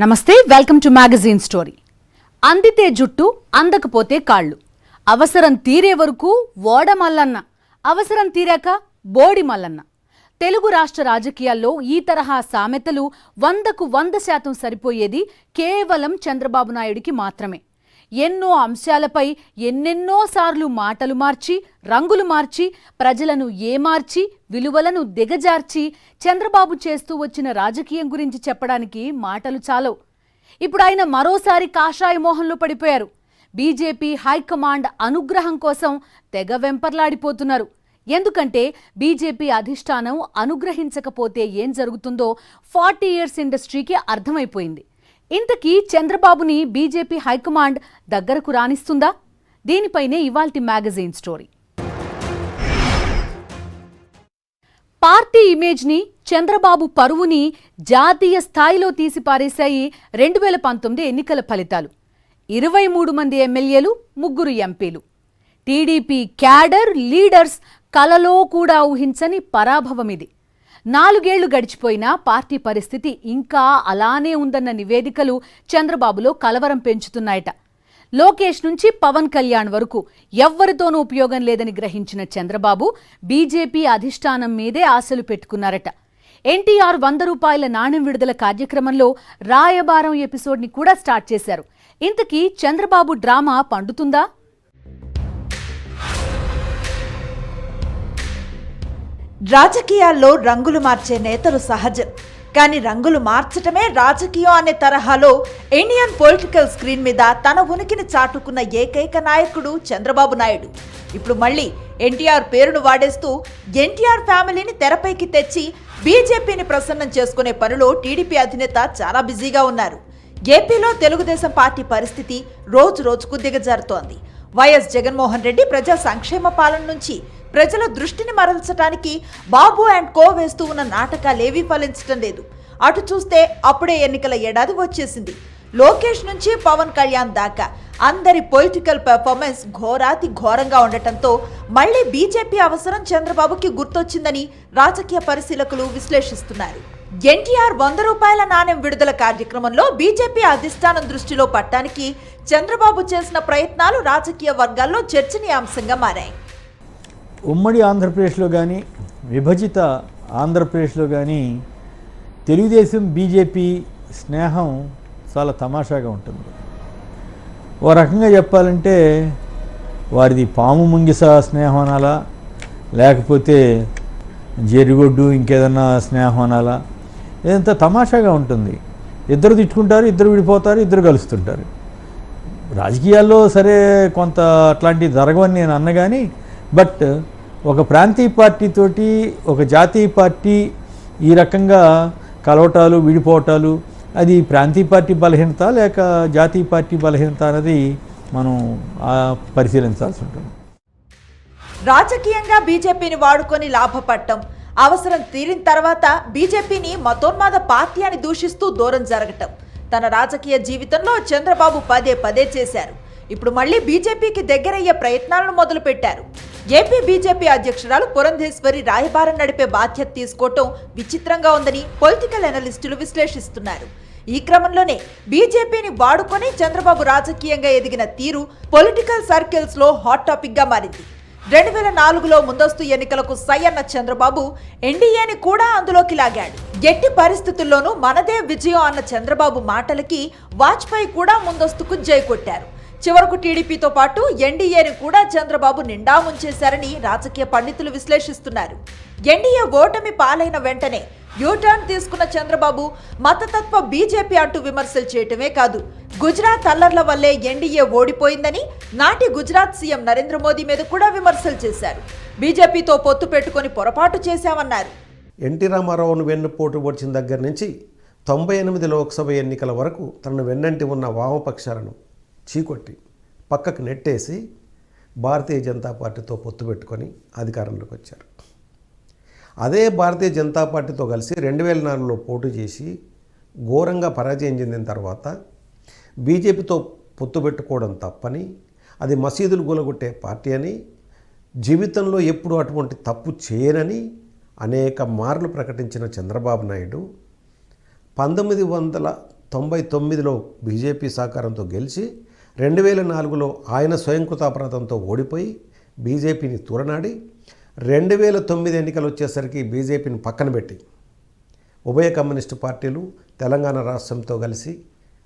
నమస్తే, welcome to magazine story. అందితే జుట్టు, అందకపోతే కాళ్ళు. అవసరం తీరే వరకు ఓడ మల్లన్న, అవసరం తీరాక బోడి మల్లన్న. తెలుగు రాష్ట్ర రాజకీయాల్లో ఈ తరహా సామెతలు 100% సరిపోయేది కేవలం చంద్రబాబు నాయుడికి మాత్రమే. ఎన్నో అంశాలపై ఎన్నెన్నోసార్లు మాటలు మార్చి, రంగులు మార్చి, ప్రజలను ఏమార్చి, విలువలను దిగజార్చి చంద్రబాబు చేస్తూ వచ్చిన రాజకీయం గురించి చెప్పడానికి మాటలు చాలవు. ఇప్పుడు ఆయన మరోసారి కాషాయ మోహంలో పడిపోయారు. బీజేపీ హైకమాండ్ అనుగ్రహం కోసం తెగ వెంపర్లాడిపోతున్నారు. ఎందుకంటే బీజేపీ అధిష్టానం అనుగ్రహించకపోతే ఏం జరుగుతుందో 40 ఇయర్స్ ఇండస్ట్రీకి అర్థమైపోయింది. ఇంతకీ చంద్రబాబుని బీజేపీ హైకమాండ్ దగ్గరకు రానిస్తుందా? దీనిపైనే ఇవాల్టి మ్యాగజైన్ స్టోరీ. పార్టీ ఇమేజ్ని, చంద్రబాబు పరువుని జాతీయ స్థాయిలో తీసిపారేశాయి 2019 ఎన్నికల ఫలితాలు. 23 మంది ఎమ్మెల్యేలు, 3 ఎంపీలు. టీడీపీ క్యాడర్, లీడర్స్ కలలో కూడా ఊహించని పరాభవం ఇది. 4 ఏళ్లు గడిచిపోయినా పార్టీ పరిస్థితి ఇంకా అలానే ఉందన్న నివేదికలు చంద్రబాబులో కలవరం పెంచుతున్నాయట. లోకేష్ నుంచి పవన్ కళ్యాణ్ వరకు ఎవ్వరితోనూ ఉపయోగం లేదని గ్రహించిన చంద్రబాబు బీజేపీ అధిష్టానం మీదే ఆశలు పెట్టుకున్నారట. ఎన్టీఆర్ 100 రూపాయల నాణెం విడుదల కార్యక్రమంలో రాయబారం ఎపిసోడ్ని కూడా స్టార్ట్ చేశారు. ఇంతకీ చంద్రబాబు డ్రామా పండుతుందా? రాజకీయాల్లో రంగులు మార్చే నేతలు సహజం, కానీ రంగులు మార్చటమే రాజకీయం అనే తరహాలో ఇండియన్ పొలిటికల్ స్క్రీన్ మీద తన ఉనికిని చాటుకున్న ఏకైక నాయకుడు చంద్రబాబు నాయుడు. ఇప్పుడు మళ్ళీ ఎన్టీఆర్ పేరును వాడేస్తూ ఎన్టీఆర్ ఫ్యామిలీని తెరపైకి తెచ్చి బీజేపీని ప్రసన్నం చేసుకునే పనిలో టీడీపీ అధినేత చాలా బిజీగా ఉన్నారు. ఏపీలో తెలుగుదేశం పార్టీ పరిస్థితి రోజు రోజుకు దిగజారుతోంది. వైఎస్ జగన్మోహన్ రెడ్డి ప్రజా సంక్షేమ పాలన నుంచి ప్రజల దృష్టిని మరల్చడానికి బాబు అండ్ కో వేస్తూ ఉన్న నాటకాలేవీ ఫలించడం లేదు. అటు చూస్తే అప్పుడే ఎన్నికల ఏడాది వచ్చేసింది. లోకేష్ నుంచి పవన్ కళ్యాణ్ దాకా అందరి పొలిటికల్ పెర్ఫార్మెన్స్ ఘోరాతి ఘోరంగా ఉండటంతో మళ్లీ బీజేపీ అవసరం చంద్రబాబుకి గుర్తొచ్చిందని రాజకీయ పరిశీలకులు విశ్లేషిస్తున్నారు. ఎన్టీఆర్ 100 రూపాయల నాణెం విడుదల కార్యక్రమంలో బీజేపీ అధిష్టానం దృష్టిలో పట్టడానికి చంద్రబాబు చేసిన ప్రయత్నాలు రాజకీయ వర్గాల్లో చర్చనీయాంశంగా మారాయి. ఉమ్మడి ఆంధ్రప్రదేశ్లో కానీ, విభజిత ఆంధ్రప్రదేశ్లో కానీ తెలుగుదేశం బీజేపీ స్నేహం చాలా తమాషాగా ఉంటుంది. ఓ రకంగా చెప్పాలంటే వారిది పాము ముంగిస స్నేహం అనాలా, లేకపోతే జెరిగొడ్డు ఇంకేదన్నా స్నేహం అనాలా, ఇదంతా తమాషాగా ఉంటుంది. ఇద్దరు తిట్టుకుంటారు, ఇద్దరు విడిపోతారు, ఇద్దరు కలుస్తుంటారు. రాజకీయాల్లో సరే కొంత అట్లాంటివి జరగవని నేను అన్న కానీ, బట్ ఒక ప్రాంతీయ పార్టీతోటి ఒక జాతీయ పార్టీ ఈ రకంగా కలవటాలు, విడిపోవటాలు, అది ప్రాంతీయ పార్టీ బలహీనత లేక జాతీయ పార్టీ బలహీనత అనేది మనం పరిశీలించాల్సి ఉంటుంది. రాజకీయంగా బీజేపీని వాడుకొని లాభపడటం, అవసరం తీరిన తర్వాత బీజేపీని మతోన్మాద పార్టీ అని దూషిస్తూ దూరం జరగటం తన రాజకీయ జీవితంలో చంద్రబాబు పదే పదే చేశారు. ఇప్పుడు మళ్లీ బీజేపీకి దగ్గరయ్యే ప్రయత్నాలను మొదలుపెట్టారు. ఏపీ బీజేపీ అధ్యక్షురాలు పురంధేశ్వరి రాయబారం నడిపే బాధ్యత తీసుకోవటం విచిత్రంగా ఉందని పొలిటికల్ అనలిస్టులు విశ్లేషిస్తున్నారు. ఈ క్రమంలోనే బీజేపీని వాడుకొని చంద్రబాబు రాజకీయంగా ఎదిగిన తీరు పొలిటికల్ సర్కిల్స్ లో హాట్ టాపిక్ గా మారింది. 2004లో ముందస్తు ఎన్నికలకు సై అన్న చంద్రబాబు ఎన్డీఏని కూడా అందులోకి లాగాడు. ఎట్టి పరిస్థితుల్లోనూ మనదే విజయం అన్న చంద్రబాబు మాటలకి వాజ్పేయి కూడా ముందస్తుకు జై కొట్టారు. చివరకు టీడీపీతో పాటు ఎన్డీఏని కూడా చంద్రబాబు నిండా ముంచేశారని రాజకీయ పండితులు విశ్లేషిస్తున్నారు. ఎన్డీఏ ఓటమి పాలైన వెంటనే యూటర్న్ తీసుకున్న చంద్రబాబు మతతత్వ బీజేపీ అంటూ విమర్శలు చేయటమే కాదు, గుజరాత్ అల్లర్ల వల్లే ఎన్డీఏ ఓడిపోయిందని నాటి గుజరాత్ సీఎం నరేంద్ర మోదీ మీద కూడా విమర్శలు చేశారు. బీజేపీతో పొత్తు పెట్టుకుని పొరపాటు చేశామన్నారు. ఎన్టీ రామారావును వెన్నుపోటు వచ్చిన దగ్గర నుంచి 98 లోక్సభ ఎన్నికల వరకు తనను వెన్నంటి ఉన్న వామపక్షాలను చీకొట్టి పక్కకు నెట్టేసి భారతీయ జనతా పార్టీతో పొత్తు పెట్టుకొని అధికారంలోకి వచ్చారు. అదే భారతీయ జనతా పార్టీతో కలిసి 2004లో పోటీ చేసి ఘోరంగా పరాజయం చెందిన తర్వాత బీజేపీతో పొత్తు పెట్టుకోవడం తప్పని, అది మసీదులు కూలగొట్టే పార్టీ అని, జీవితంలో ఎప్పుడు అటువంటి తప్పు చేయనని అనేక మార్లు ప్రకటించిన చంద్రబాబు నాయుడు 19 1999లో బీజేపీ సహకారంతో గెలిచి 2004లో ఆయన స్వయంకృతాపరాధంతో ఓడిపోయి బీజేపీని తూలనాడి 2009 ఎన్నికలు వచ్చేసరికి బీజేపీని పక్కన పెట్టి ఉభయ కమ్యూనిస్టు పార్టీలు తెలంగాణ రాష్ట్రంతో కలిసి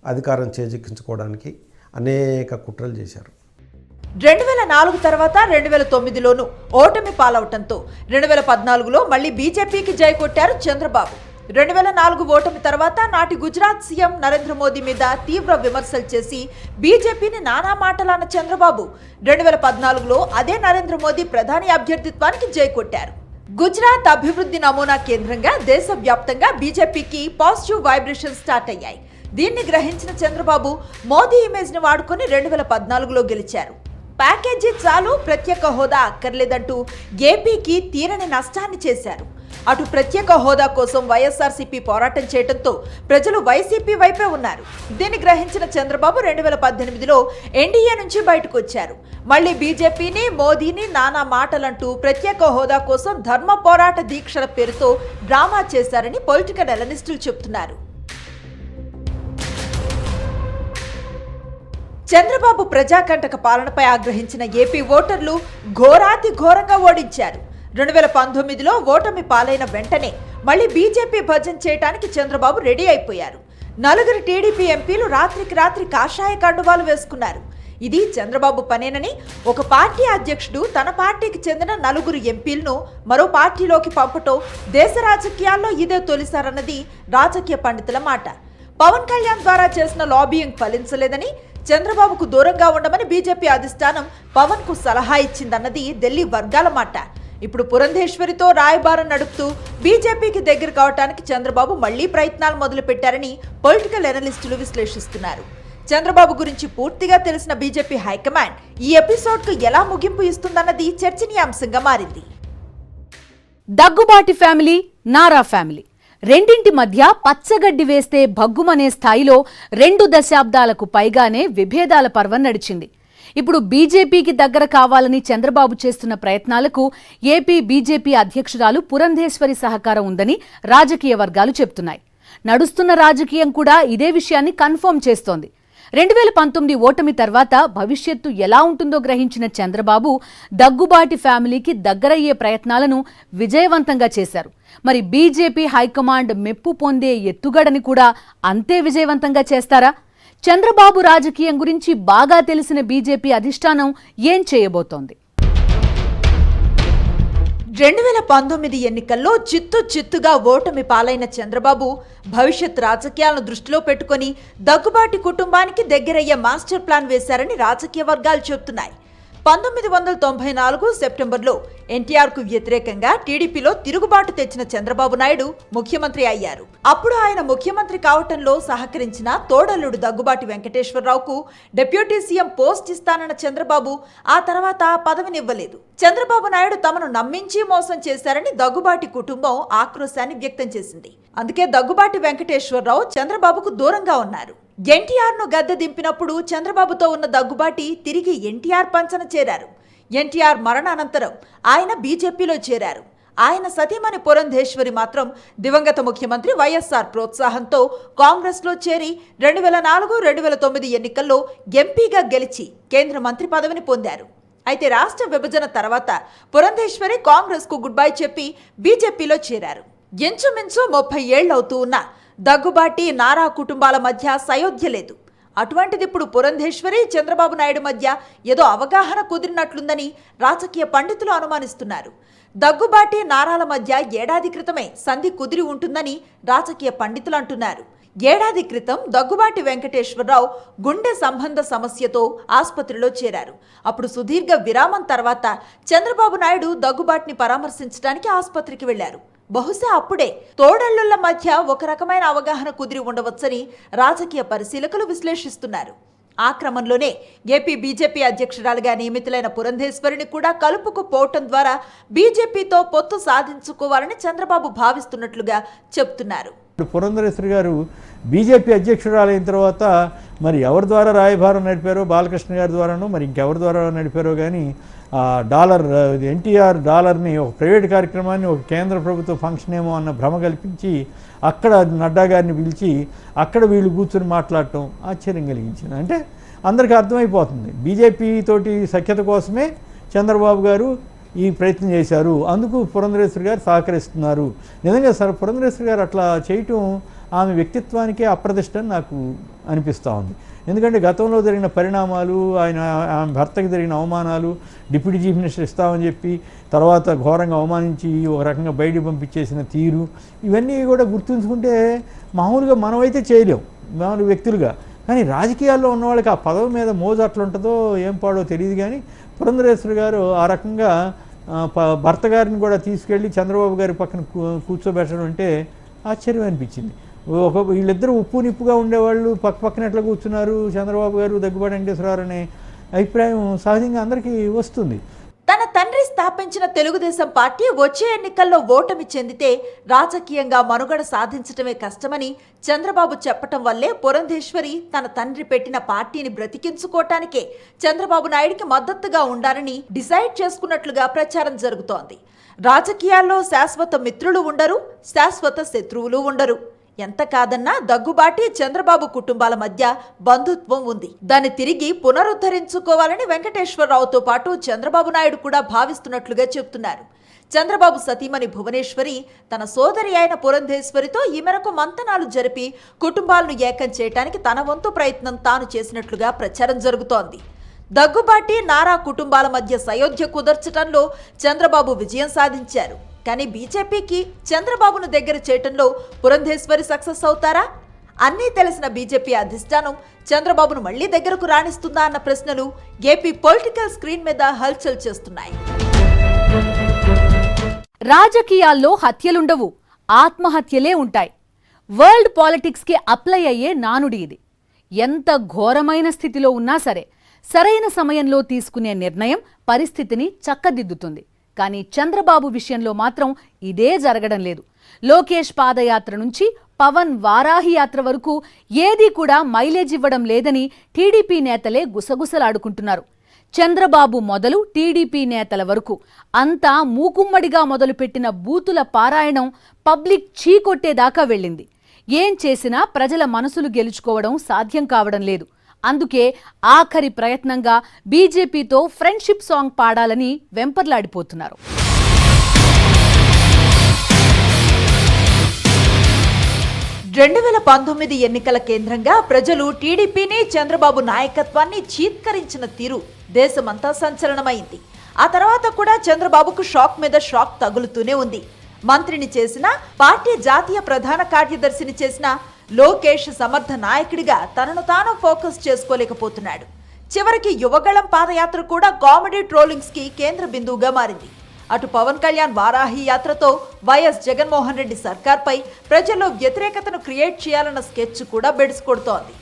అధికారం చేజిక్కించుకోవడానికి అనేక కుట్రలు చేశారు. 2004 తర్వాత 2009లోనూ ఓటమి పాలవటంతో 2014లో మళ్లీ బీజేపీకి జై కొట్టారు చంద్రబాబు. 2004 ఓటమి తర్వాత నాటి గుజరాత్ సీఎం నరేంద్ర మోదీ మీద తీవ్ర విమర్శలు చేసి బీజేపీని నానా మాటలన్న చంద్రబాబు 2014లో అదే నరేంద్ర మోదీ ప్రధాని అభ్యర్థిత్వానికి జై కొట్టారు. గుజరాత్ అభివృద్ధి నమూనా కేంద్రంగా దేశవ్యాప్తంగా బీజేపీకి పాజిటివ్ వైబ్రేషన్ స్టార్ట్ అయ్యాయి. దీన్ని గ్రహించిన చంద్రబాబు మోదీ ఇమేజ్ ని వాడుకొని 2014లో గెలిచారు. ప్యాకేజీ చాలు, ప్రత్యేక హోదా అక్కర్లేదంటూ ఏపీకి తీరని నష్టాన్ని చేశారు. అటు ప్రత్యేక హోదా కోసం వైఎస్ఆర్సీపీ పోరాటం చేయడంతో ప్రజలు వైసీపీ వైపే ఉన్నారు. దీన్ని గ్రహించిన చంద్రబాబు 2018లో ఎన్డీఏ నుంచి బయటకు వచ్చారు. మళ్లీ బీజేపీని, మోదీని నానా మాటలంటూ ప్రత్యేక హోదా కోసం ధర్మ పోరాట దీక్షల పేరుతో డ్రామా చేశారని పొలిటికల్ అనలిస్టులు చెబుతున్నారు. చంద్రబాబు ప్రజాకంటక పాలనపై ఆగ్రహించిన ఏపీ ఓటర్లు ఘోరాతి ఘోరంగా ఓడించారు. 2019లో ఓటమి పాలైన వెంటనే మళ్లీ బీజేపీ భజన చేయడానికి చంద్రబాబు రెడీ అయిపోయారు. 4 టీడీపీ ఎంపీలు రాత్రికి రాత్రి కాషాయ కండువాలు వేసుకున్నారు. ఇది చంద్రబాబు పనేనని ఒక పార్టీ అధ్యక్షుడు తన పార్టీకి చెందిన 4 ఎంపీలను మరో పార్టీలోకి పంపటం దేశ రాజకీయాల్లో ఇదే తొలిసారన్నది రాజకీయ పండితుల మాట. పవన్ కళ్యాణ్ ద్వారా చేసిన లాబియింగ్ ఫలించలేదని, చంద్రబాబుకు దూరంగా ఉండమని బీజేపీ అధిష్టానం పవన్ కు సలహా ఇచ్చిందన్నది ఢిల్లీ వర్గాల మాట. ఇప్పుడు పురంధేశ్వరితో రాయబారం నడుపుతూ బీజేపీకి దగ్గర కావడానికి చంద్రబాబు మళ్లీ ప్రయత్నాలు మొదలుపెట్టారని పొలిటికల్ అనలిస్టులు విశ్లేషిస్తున్నారు. చంద్రబాబు గురించి పూర్తిగా తెలిసిన బీజేపీ హైకమాండ్ ఈ ఎపిసోడ్కు ఎలా ముగింపు ఇస్తుందన్నది చర్చనీయాంశంగా మారింది. దగ్గుబాటి ఫ్యామిలీ, నారా ఫ్యామిలీ రెండింటి మధ్య పచ్చగడ్డి వేస్తే భగ్గుమనే స్థాయిలో 2 దశాబ్దాలకు పైగానే విభేదాల పర్వం నడిచింది. ఇప్పుడు బీజేపీకి దగ్గర కావాలని చంద్రబాబు చేస్తున్న ప్రయత్నాలకు ఏపీ బీజేపీ అధ్యక్షురాలు పురంధేశ్వరి సహకారం ఉందని రాజకీయ వర్గాలు చెబుతున్నాయి. నడుస్తున్న రాజకీయం కూడా ఇదే విషయాన్ని కన్ఫర్మ్ చేస్తోంది. 2019 ఓటమి తర్వాత భవిష్యత్తు ఎలా ఉంటుందో గ్రహించిన చంద్రబాబు దగ్గుబాటి ఫ్యామిలీకి దగ్గరయ్యే ప్రయత్నాలను విజయవంతంగా చేశారు. మరి బీజేపీ హైకమాండ్ మెప్పు పొందే ఎత్తుగడని కూడా అంతే విజయవంతంగా చేస్తారా? చంద్రబాబు రాజకీయం గురించి బాగా తెలిసిన బీజేపీ అధిష్టానం ఏం చేయబోతోంది? 2019 ఎన్నికల్లో చిత్తుగా ఓటమి పాలైన చంద్రబాబు భవిష్యత్ రాజకీయాలను దృష్టిలో పెట్టుకుని దగ్గుబాటి కుటుంబానికి దగ్గరయ్యే మాస్టర్ ప్లాన్ వేశారని రాజకీయ వర్గాలు చెబుతున్నాయి. 1994 సెప్టెంబర్లో ఎన్టీఆర్కు వ్యతిరేకంగా టీడీపీలో తిరుగుబాటు తెచ్చిన చంద్రబాబు నాయుడు ముఖ్యమంత్రి అయ్యారు. అప్పుడు ఆయన ముఖ్యమంత్రి కావటంలో సహకరించిన తోడల్లుడు దగ్గుబాటి వెంకటేశ్వరరావుకు డిప్యూటీ సీఎం పోస్ట్ ఇస్తానన్న చంద్రబాబు ఆ తర్వాత పదవినివ్వలేదు. చంద్రబాబు నాయుడు తమను నమ్మించి మోసం చేశారని దగ్గుబాటి కుటుంబం ఆక్రోశాన్ని వ్యక్తం చేసింది. అందుకే దగ్గుబాటి వెంకటేశ్వరరావు చంద్రబాబుకు దూరంగా ఉన్నారు. ఎన్టీఆర్ ను గద్దె దింపినప్పుడు చంద్రబాబుతో ఉన్న దగ్గుబాటి తిరిగి ఎన్టీఆర్ పంచన చేరారు. ఎన్టీఆర్ మరణానంతరం ఆయన బీజేపీలో చేరారు. ఆయన సతీమణి పురంధేశ్వరి మాత్రం దివంగత ముఖ్యమంత్రి వైఎస్ఆర్ ప్రోత్సాహంతో కాంగ్రెస్లో చేరి 2004-2009 ఎన్నికల్లో ఎంపీగా గెలిచి కేంద్ర మంత్రి పదవిని పొందారు. అయితే రాష్ట్ర విభజన తర్వాత పురంధేశ్వరి కాంగ్రెస్ కు గుడ్ బై చెప్పి బీజేపీలో చేరారు. ఇంచుమించు 30 ఏళ్లవుతూ ఉన్న దగ్గుబాటి, నారా కుటుంబాల మధ్య సయోధ్య లేదు. అటువంటిది ఇప్పుడు పురంధేశ్వరి, చంద్రబాబు నాయుడు మధ్య ఏదో అవగాహన కుదిరినట్లుందని రాజకీయ పండితులు అనుమానిస్తున్నారు. దగ్గుబాటి, నారాల మధ్య ఏడాది క్రితమే సంధి కుదిరి ఉంటుందని రాజకీయ పండితులు అంటున్నారు. ఏడాది క్రితం దగ్గుబాటి వెంకటేశ్వరరావు గుండె సంబంధ సమస్యతో ఆసుపత్రిలో చేరారు. అప్పుడు సుదీర్ఘ విరామం తర్వాత చంద్రబాబు నాయుడు దగ్గుబాటిని పరామర్శించడానికి ఆసుపత్రికి వెళ్లారు. బహుశా అప్పుడే తోడళ్లుల మధ్య ఒక రకమైన అవగాహన కుదిరి ఉండవచ్చని రాజకీయ పరిశీలకులు విశ్లేషిస్తున్నారు. ఆ క్రమంలోనే ఏపీ బీజేపీ అధ్యక్షురాలుగా నియమితులైన పురంధేశ్వరిని కూడా కలుపుకుపోవటం ద్వారా బీజేపీతో పొత్తు సాధించుకోవాలని చంద్రబాబు భావిస్తున్నట్లుగా చెబుతున్నారు. పురంధరేశ్వరి గారు బీజేపీ అధ్యక్షురాలైన తర్వాత మరి ఎవరి ద్వారా రాయబారం నడిపారో, బాలకృష్ణ గారి ద్వారానో మరి ఇంకెవరి ద్వారా నడిపారో కానీ డాలర్ ఎన్టీఆర్ డాలర్ని ఒక ప్రైవేట్ కార్యక్రమాన్ని ఒక కేంద్ర ప్రభుత్వ ఫంక్షన్ ఏమో అన్న భ్రమ కల్పించి అక్కడ నడ్డా గారిని పిలిచి అక్కడ వీళ్ళు కూర్చొని మాట్లాడటం ఆశ్చర్యం కలిగించింది. అంటే అందరికీ అర్థమైపోతుంది బీజేపీ తోటి సఖ్యత కోసమే చంద్రబాబు గారు ఈ ప్రయత్నం చేశారు, అందుకు పురంధరేశ్వరి గారు సహకరిస్తున్నారు. నిజంగా సార్ పురంధరేశ్వరి గారు అట్లా చేయటం ఆమె వ్యక్తిత్వానికే అప్రదిష్ట అని నాకు అనిపిస్తూ ఉంది. ఎందుకంటే గతంలో జరిగిన పరిణామాలు, ఆమె భర్తకి జరిగిన అవమానాలు, డిప్యూటీ చీఫ్ మినిస్టర్ ఇస్తామని చెప్పి తర్వాత ఘోరంగా అవమానించి ఒక రకంగా బయటికి పంపించేసిన తీరు, ఇవన్నీ కూడా గుర్తుంచుకుంటే మామూలుగా మనమైతే చేయలేం మామూలు వ్యక్తులుగా. కానీ రాజకీయాల్లో ఉన్న వాళ్ళకి ఆ పదవి మీద మోజు అట్లుంటుందో ఏం పాడో తెలియదు. కానీ పురంధరేశ్వరి గారు ఆ రకంగా భర్త గారిని కూడా తీసుకెళ్ళి చంద్రబాబు గారి పక్కన కూర్చోబెట్టడం అంటే ఆశ్చర్యం అనిపించింది. వీళ్ళిద్దరూ ఉప్పు నిప్పుగా ఉండేవాళ్ళు పక్కన ఎట్లా కూర్చున్నారు చంద్రబాబు గారు, దగ్గుబాటి వెంకటేశ్వరరావు అనే అభిప్రాయం సహజంగా అందరికీ వస్తుంది. తన తండ్రి స్థాపించిన తెలుగుదేశం పార్టీ వచ్చే ఎన్నికల్లో ఓటమి చెందితే రాజకీయంగా మనుగడ సాధించటమే కష్టమని చంద్రబాబు చెప్పటం వల్లే పురంధేశ్వరి తన తండ్రి పెట్టిన పార్టీని బ్రతికించుకోవటానికే చంద్రబాబు నాయుడికి మద్దతుగా ఉండాలని డిసైడ్ చేసుకున్నట్లుగా ప్రచారం జరుగుతోంది. రాజకీయాల్లో శాశ్వత మిత్రులు ఉండరు, శాశ్వత శత్రువులు ఉండరు. ఎంత కాదన్నా దగ్గుబాటి చంద్రబాబు కుటుంబాల మధ్య బంధుత్వం ఉంది. దాన్ని తిరిగి పునరుద్ధరించుకోవాలని వెంకటేశ్వరరావుతో పాటు చంద్రబాబు నాయుడు కూడా భావిస్తున్నట్లుగా చెబుతున్నారు. చంద్రబాబు సతీమణి భువనేశ్వరి తన సోదరి అయిన పురంధేశ్వరితో ఈ మేరకు మంతనాలు జరిపి కుటుంబాలను ఏకం చేయడానికి తన వంతు ప్రయత్నం తాను చేసినట్లుగా ప్రచారం జరుగుతోంది. దగ్గుబాటి నారా కుటుంబాల మధ్య సయోధ్య కుదర్చడంలో చంద్రబాబు విజయం సాధించారు. కానీ బీజేపీకి చంద్రబాబును దగ్గర చేయటంలో పురంధేశ్వరి సక్సెస్ అవుతారా? అన్నీ తెలిసిన బీజేపీ అధిష్టానం చంద్రబాబును మళ్లీ దగ్గరకు రాణిస్తుందా అన్న ప్రశ్నలు ఏపీ పొలిటికల్ స్క్రీన్ మీద హల్చల్ చేస్తున్నాయి. రాజకీయాల్లో హత్యలుండవు, ఆత్మహత్యలే ఉంటాయి. వరల్డ్ పాలిటిక్స్కి అప్లై అయ్యే నానుడి ఇది. ఎంత ఘోరమైన స్థితిలో ఉన్నా సరే సరైన సమయంలో తీసుకునే నిర్ణయం పరిస్థితిని చక్కదిద్దుతుంది. కానీ చంద్రబాబు విషయంలో మాత్రం ఇదే జరగడం లేదు. లోకేష్ పాదయాత్ర నుంచి పవన్ వారాహి యాత్ర వరకు ఏదీ కూడా మైలేజ్ ఇవ్వడం లేదని టీడీపీ నేతలే గుసగుసలాడుకుంటున్నారు. చంద్రబాబు మొదలు టీడీపీ నేతల వరకు అంతా మూకుమ్మడిగా మొదలుపెట్టిన బూతుల పారాయణం పబ్లిక్ చీకొట్టేదాకా వెళ్ళింది. ఏం చేసినా ప్రజల మనసులు గెలుచుకోవడం సాధ్యం కావడం లేదు. అందుకే ఆఖరి ప్రయత్నంగా బీజేపీతో ఫ్రెండ్షిప్ సాంగ్ పాడాలని వెంపర్లాడిపోతున్నారు. ఎన్నికల కేంద్రంగా ప్రజలు టీడీపీని, చంద్రబాబు నాయకత్వాన్ని చీత్కరించిన తీరు దేశమంతా సంచలనమైంది. ఆ తర్వాత కూడా చంద్రబాబుకు షాక్ మీద షాక్ తగులుతూనే ఉంది. మంత్రిని చేసిన, పార్టీ జాతీయ ప్రధాన కార్యదర్శిని చేసిన లోకేష్ సమర్థ నాయకుడిగా తనను తాను ఫోకస్ చేసుకోలేకపోతున్నాడు. చివరికి యువగళం పాదయాత్ర కూడా కామెడీ ట్రోలింగ్స్ కి కేంద్ర బిందువుగా మారింది. అటు పవన్ కళ్యాణ్ వారాహి యాత్రతో వైఎస్ జగన్మోహన్ రెడ్డి సర్కార్పై ప్రజల్లో వ్యతిరేకతను క్రియేట్ చేయాలన్న స్కెచ్ కూడా బెడిసికొడుతోంది.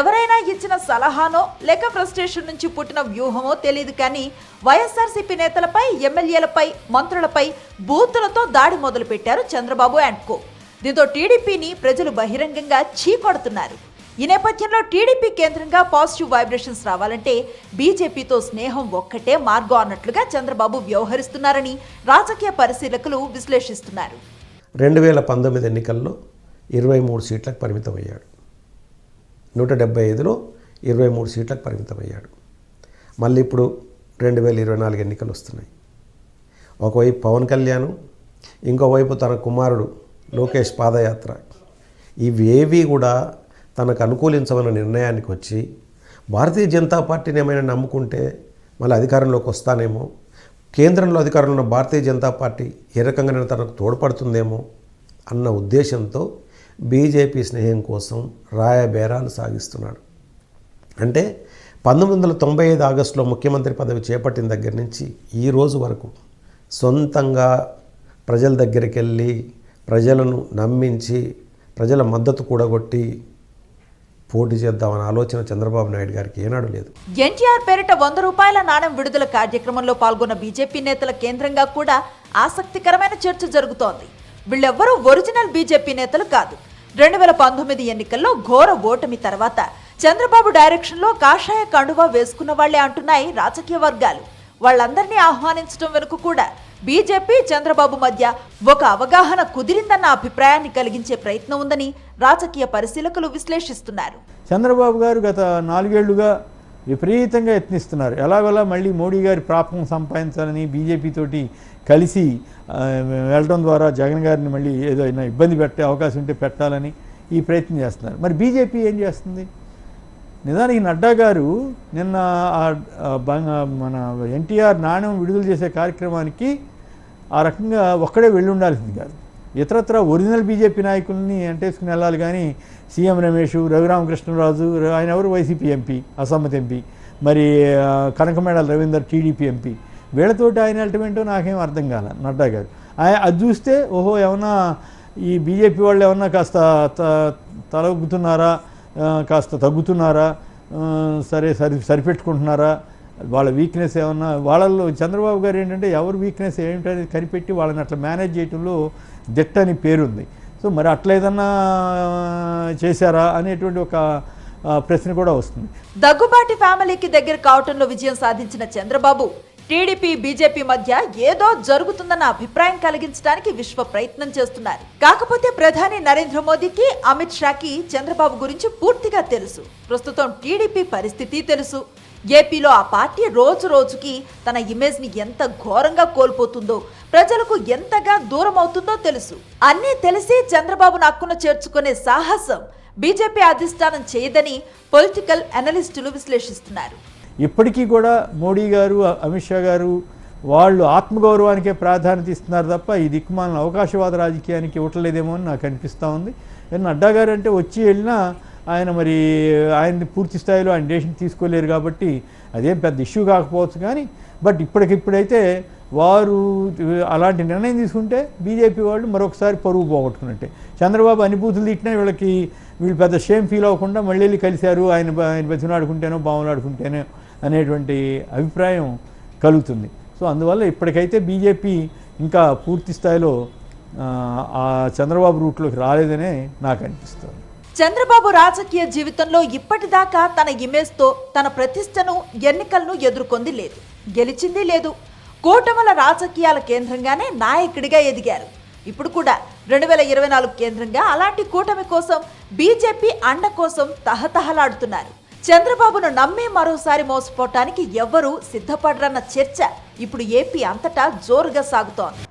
ఎవరైనా ఇచ్చిన సలహానో లేక ఫ్రస్ట్రేషన్ నుంచి పుట్టిన వ్యూహమో తెలియదు. కానీ వైఎస్ఆర్సీపీ నేతలపై, ఎమ్మెల్యేలపై, మంత్రులపై బూతులతో దాడి మొదలుపెట్టారు చంద్రబాబు అండ్ కో. దీంతో టీడీపీని ప్రజలు బహిరంగంగా చీకొడుతున్నారు. ఈ నేపథ్యంలో టీడీపీ కేంద్రంగా పాజిటివ్ వైబ్రేషన్స్ రావాలంటే బీజేపీతో స్నేహం ఒక్కటే మార్గం అన్నట్లుగా చంద్రబాబు వ్యవహరిస్తున్నారని రాజకీయ పరిశీలకులు విశ్లేషిస్తున్నారు. 2019 ఎన్నికల్లో 23 సీట్లకు పరిమితమయ్యాడు. 175లో 23 సీట్లకు పరిమితమయ్యాడు. మళ్ళీ ఇప్పుడు 2024 ఎన్నికలు వస్తున్నాయి. ఒకవైపు పవన్ కళ్యాణ్, ఇంకోవైపు తన కుమారుడు లోకేష్ పాదయాత్ర. ఇవేవి కూడా తనకు అనుకూలించమన్న నిర్ణయానికి వచ్చి భారతీయ జనతా పార్టీని ఏమైనా నమ్ముకుంటే మళ్ళీ అధికారంలోకి వస్తానేమో, కేంద్రంలో అధికారంలో ఉన్న భారతీయ జనతా పార్టీ ఏ రకంగా తనకు తోడ్పడుతుందేమో అన్న ఉద్దేశంతో బీజేపీ స్నేహం కోసం రాయబేరాలు సాగిస్తున్నాడు. అంటే 1995 ఆగస్టులో ముఖ్యమంత్రి పదవి చేపట్టిన దగ్గర నుంచి ఈ రోజు వరకు సొంతంగా ప్రజల దగ్గరికి వెళ్ళి ప్రజలను నమ్మించి ప్రజల మద్దతు కూడగొట్టి పోటీ చేద్దామన్న ఆలోచన చంద్రబాబు నాయుడు గారికి ఏనాడు లేదు. ఎన్టీఆర్ పేరిట 100 రూపాయల నాణెం విడుదల కార్యక్రమంలో పాల్గొన్న బీజేపీ నేతల కేంద్రంగా కూడా ఆసక్తికరమైన చర్చ జరుగుతోంది. వీళ్ళెవ్వరూ ఒరిజినల్ బీజేపీ నేతలు కాదు. 2019 ఎన్నికల్లో ఘోర ఓటమి తర్వాత చంద్రబాబు డైరెక్షన్లో కాషాయ కండువా వేసుకున్న వాళ్లే అంటున్నాయి రాజకీయ వర్గాలు. వాళ్ళందరినీ ఆహ్వానించడం వెనుక కూడా బీజేపీ చంద్రబాబు మధ్య ఒక అవగాహన కుదిరిందన్న అభిప్రాయాన్ని కలిగించే ప్రయత్నం ఉందని రాజకీయ పరిశీలకులు విశ్లేషిస్తున్నారు. చంద్రబాబు గారు గత 4 ఏళ్లుగా విపరీతంగా యత్నిస్తున్నారు. ఎలాగోలా మళ్ళీ మోడీ గారి ప్రాపకం సంపాదించాలని బీజేపీ తోటి కలిసి వెళ్ళడం ద్వారా జగన్ గారిని మళ్ళీ ఏదైనా ఇబ్బంది పెట్టే అవకాశం ఉంటే పెట్టాలని ఈ ప్రయత్నం చేస్తున్నారు. మరి బీజేపీ ఏం చేస్తుంది? నిజానికి నడ్డా గారు నిన్న మన ఎన్టీఆర్ నాణ్యం విడుదల చేసే కార్యక్రమానికి ఆ రకంగా ఒక్కడే వెళ్ళి ఉండాల్సింది కాదు. ఇతరత్ర ఒరిజినల్ బీజేపీ నాయకుల్ని అంటేసుకుని వెళ్ళాలి. కానీ సీఎం రమేష్, రఘురామకృష్ణరాజు, ఆయన ఎవరు వైసీపీ ఎంపీ, అసమ్మతి ఎంపీ, మరి కనకమేడల రవీందర్ టీడీపీ ఎంపీ, వీళ్ళతోటి ఆయన వెళ్ళటమేంటో నాకేం అర్థం కాల. నడ్డా గారు అది చూస్తే ఓహో ఏమన్నా ఈ బీజేపీ వాళ్ళు ఏమన్నా కాస్త తలొగ్గుతున్నారా, కాస్త తగ్గుతున్నారా, సరిపెట్టుకుంటున్నారా, వాళ్ళ వీక్నెస్ ఏమన్నా, వాళ్ళల్లో చంద్రబాబు గారు ఏంటంటే ఎవరు వీక్నెస్ ఏమిటనేది కనిపెట్టి వాళ్ళని అట్లా మేనేజ్ చేయడంలో దిట్టని పేరుంది. సో మరి అట్లా ఏదన్నా చేశారా అనేటువంటి ఒక ప్రశ్న కూడా వస్తుంది. దగ్గుబాటి ఫ్యామిలీకి దగ్గర కావటంలో విజయం సాధించిన చంద్రబాబు టీడీపీ బీజేపీ మధ్య ఏదో జరుగుతుందన్న అభిప్రాయం కలిగించడానికి విశ్వ ప్రయత్నం చేస్తున్నారు. కాకపోతే ప్రధాని నరేంద్ర మోదీకి, అమిత్ షాకి చంద్రబాబు గురించి పూర్తిగా తెలుసు. ప్రస్తుతం టీడీపీ పరిస్థితి తెలుసు. ఏపీలో ఆ పార్టీ రోజు రోజుకి తన ఇమేజ్ ని ఎంత ఘోరంగా కోల్పోతుందో, ప్రజలకు ఎంతగా దూరం అవుతుందో తెలుసు. అన్నీ తెలిసి చంద్రబాబును అక్కున చేర్చుకునే సాహసం బీజేపీ అధిష్టానం చేయదని పొలిటికల్ అనలిస్టులు విశ్లేషిస్తున్నారు. ఇప్పటికీ కూడా మోడీ గారు, అమిత్ షా గారు వాళ్ళు ఆత్మగౌరవానికే ప్రాధాన్యత ఇస్తున్నారు తప్ప ఈ దిక్కుమాలిన అవకాశవాద రాజకీయానికి ఇవ్వట్లేదేమో అని నాకు అనిపిస్తూ ఉంది. నడ్డా గారు అంటే వచ్చి వెళ్ళినా ఆయన మరి ఆయన్ని పూర్తి స్థాయిలో ఆయన డెసిషన్ తీసుకోలేరు కాబట్టి అదేం పెద్ద ఇష్యూ కాకపోవచ్చు. కానీ బట్ ఇప్పటికిప్పుడైతే వారు అలాంటి నిర్ణయం తీసుకుంటే బీజేపీ వాళ్ళు మరొకసారి పరువు పోగొట్టుకున్నట్టే. చంద్రబాబు అనుభూతులు తిట్టినా వీళ్ళు పెద్ద షేమ్ ఫీల్ అవ్వకుండా మళ్ళీ వెళ్ళి కలిశారు, ఆయన బతినాడుకుంటేనో బావులాడుకుంటేనో అనేటువంటి అభిప్రాయం కలుగుతుంది. సో అందువల్ల ఇప్పటికైతే బీజేపీ ఇంకా పూర్తి స్థాయిలో ఆ చంద్రబాబు రూట్లోకి రాలేదనే నాకు అనిపిస్తుంది. చంద్రబాబు రాజకీయ జీవితంలో ఇప్పటిదాకా తన ఇమేజ్తో తన ప్రతిష్టను, ఎన్నికలను ఎదుర్కొంది లేదు, గెలిచింది లేదు. కూటముల రాజకీయాల కేంద్రంగానే నాయకుడిగా ఎదిగారు. ఇప్పుడు కూడా 2024 కేంద్రంగా అలాంటి కూటమి కోసం బీజేపీ అండ కోసం తహతహలాడుతున్నారు. చంద్రబాబును నమ్మి మరోసారి మోసపోవటానికి ఎవ్వరూ సిద్ధపడరన్న చర్చ ఇప్పుడు ఏపీ అంతటా జోరుగా సాగుతోంది.